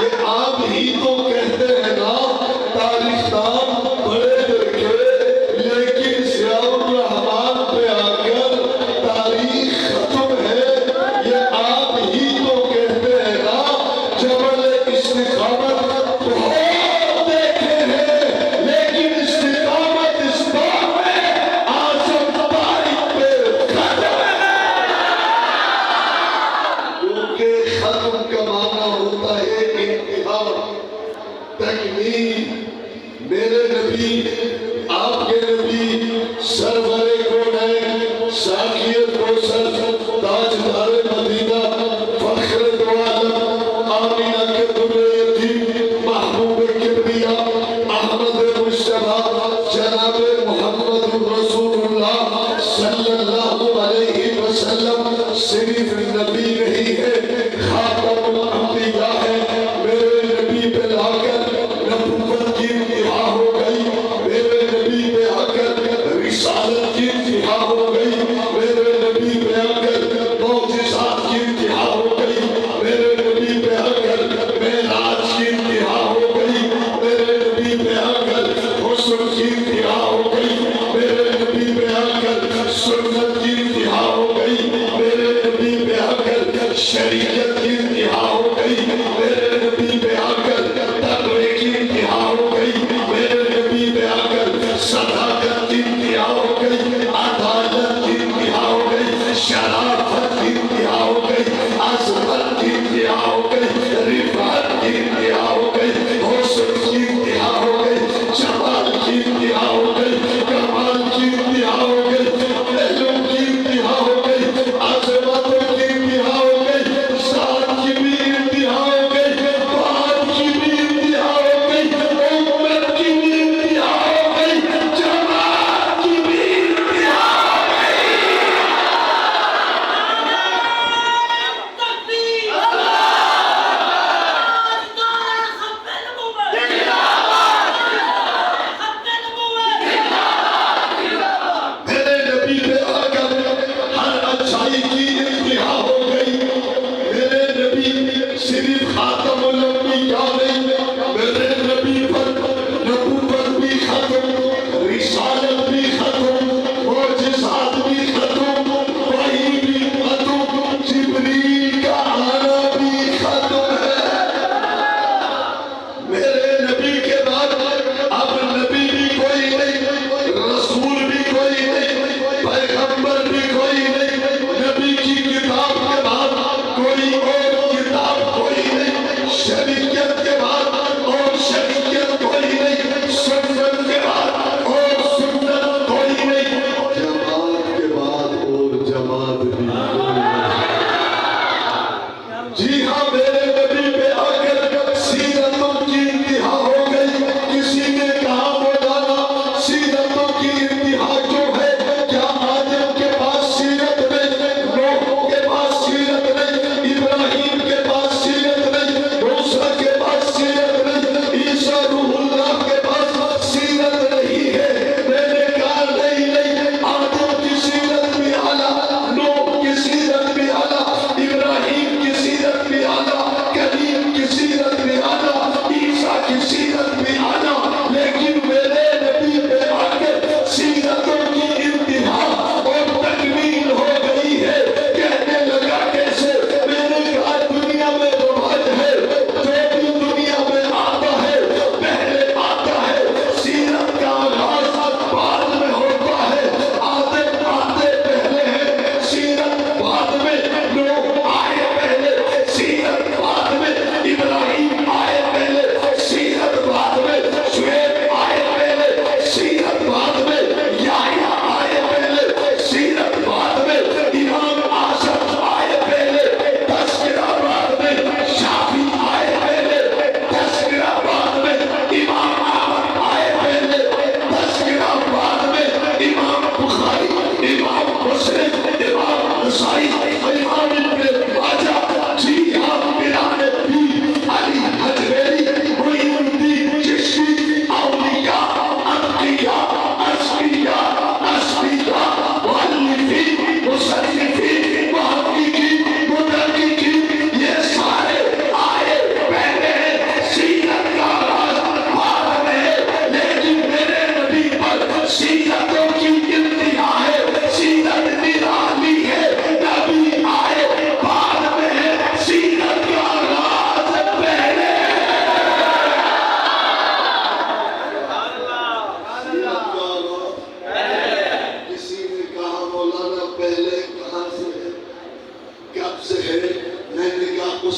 یہ آپ ہی تو کہتے ہیں نا تاریخ دان بڑے دیکھے، لیکن ضیاء الرحمن پہ آ کر تاریخ ختم ہے۔ یہ آپ ہی تو کہتے ہیں نا جبل استقامت بہت دیکھے ہیں، لیکن استقامت اس بات میں آزم تاریخ پہ ختم ہے۔ کیونکہ ختم کا معنی ہوتا ہے انتہا، تکمیل۔ میرے نبی، آپ کے نبی، سرور کونین، ساقی کوثر، تاجدار مدینہ، فخر دو عالم، آمینہ کے در یتیم، محبوب کبریاء، احمد مصطفیٰ، جناب محمد رسول اللہ صلی اللہ علیہ وسلم صرف نبی نہیں ہے، خاتم الانبیاء ہے۔ میرے نبی پہ لا کر نبوت کی انتہا ہو گئی۔ میرے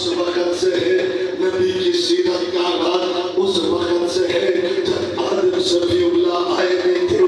اس وقت سے ہے نبی کی سیرت کا آغاز اس وقت سے ہے جب آدم صفی اللہ آئے نہیں تھے،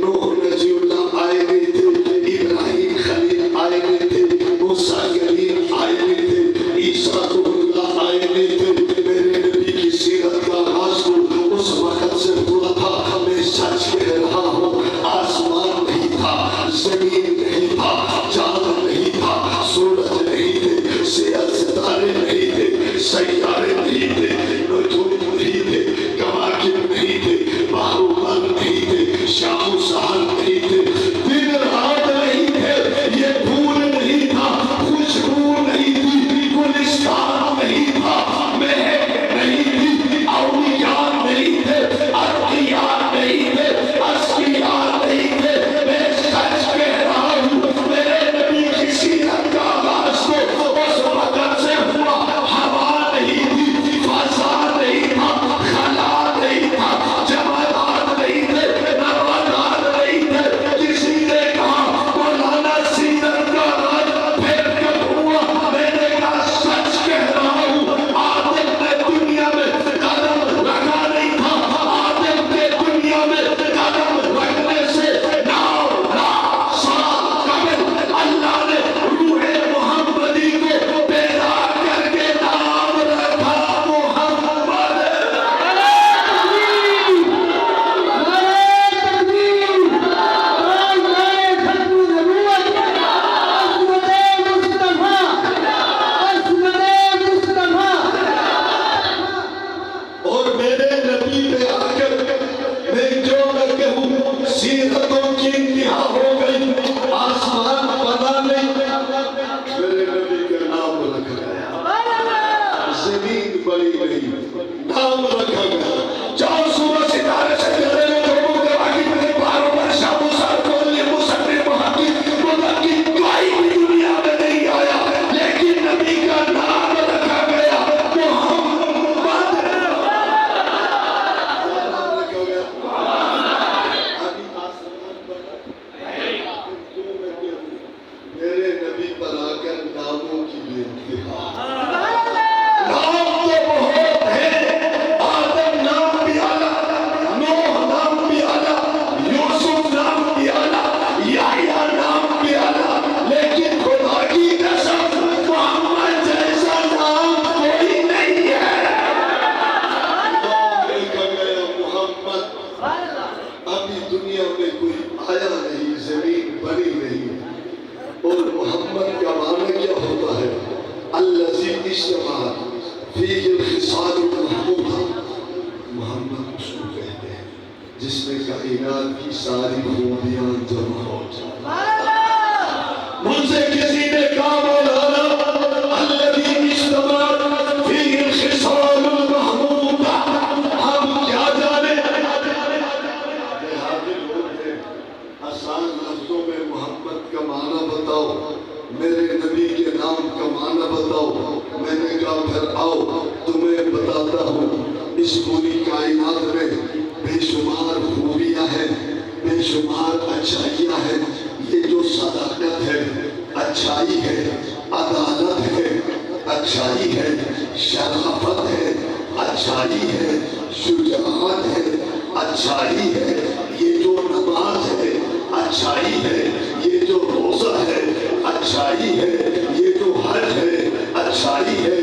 نوح نجی اللہ آئے نہیں تھے، ابراہیم خلیل آئے نہیں تھے، موسیٰ کلیم آئے نہیں تھے، عیسیٰ اللہ آئے نہیں تھے۔ میرے نبی کی سیرت کا آغاز کو اس وقت سے ہوا تھا۔ میں سچ کہہ رہا ہوں، آسمان نہیں تھا، زمین نہیں تھا، چاند نہیں تھا، سورج نہیں تھے، ستارے نہیں تھے، سیارے نہیں تھے، نجوم نہیں تھے، کواکب نہیں تھے، بحر و بر نہیں تھے، شام و سحر نہیں تھے، دن رات نہیں تھے، یہ پھول نہیں تھا، خوشبو نہیں تھی، گلستان نہیں تھا، مہک نہیں تھی، اولیاء نہیں تھے، اتقیاء نہیں تھے، اصفیاء نہیں تھے۔ میں سچ کہہ رہا ہوں، میرے نبی کی سیرت کا آغاز تو اس وقت سے ہوا۔ ہوا نہیں تھی، فضا نہیں تھا، خلا نہیں تھا، جمادات نہیں تھے، نباتات نہیں تھے۔ کسی نے کہا مولانا سیرت کا آغاز پھر کب ہوا؟ میں نے کہا سچ کہہ رہا ہوں، آدم نے دنیا میں قدم رکھا نہیں تھا، آدم نے دنیا میں قدم رکھنے سے 9 لاکھ سال قبل اللہ نے روح محمدی کو پیدا کر کے نام رکھا محمد۔ اور میرے نبی پہ آ کر میں جو نہ کہوں، سیرتوں کی انتہا ہو گئی، آسمان بنا نہیں، میرے نبی کا نام رکھا گیا، زمین بڑی نہیں، نام رکھا گیا۔ چاہو سورج ستارے سے جڑے ہوئے لوگوں کے باقی باروں پر شام و سحر کھولنے مصنف محقق مدقق کوئی بھی دنیا میں نہیں آیا، لیکن نبی کا نام رکھا گیا محمد۔ نام رکھا گیا۔ ابھی آسمان پر میرے نبی پر آ کر ناموں کی بے انتہا۔ نام تو بہت ہے، آدم نام بھی اعلیٰ، نوح نام بھی اعلیٰ، یوسف نام بھی اعلیٰ، یحییٰ نام بھی اعلیٰ، لیکن خدا کی قسم محمد جیسا نام کوئی نہیں ہے۔ نام رکھا گیا محمد۔ ابھی دنیا میں کوئی آیا نہیں، زمین بنی نہیں، اور محمد کا معنی کیا ہوتا ہے؟ الذی اجتمع فیہ الخصال المحمودہ۔ محمد اس کو کہتے ہیں جس میں کائنات کی ساری خوبیاں جمع ہو جائیں۔ مجھ سے کسی نے کہا مولانا الذی اجتمع فیہ الخصال المحمودہ، ہم کیا جانے؟ دیہاتی لوگ ہیں، آسان لفظوں میں محمد کا معنی بتاؤ، میرے نبی کے نام کا معنی بتاؤ۔ میں نے کہا پھر آؤ تمہیں بتاتا ہوں، اس پوری کائنات میں بے شمار خوبیاں ہیں، بے شمار اچھائیاں ہیں۔ یہ جو صداقت ہے، اچھائی ہے، عدالت ہے، اچھائی ہے، شرافت ہے، اچھائی ہے، شجاعت ہے، اچھائی ہے، یہ جو نماز ہے اچھائی ہے، یہ جو روزہ ہے اچھائی ہے، یہ جو حج ہے اچھائی ہے،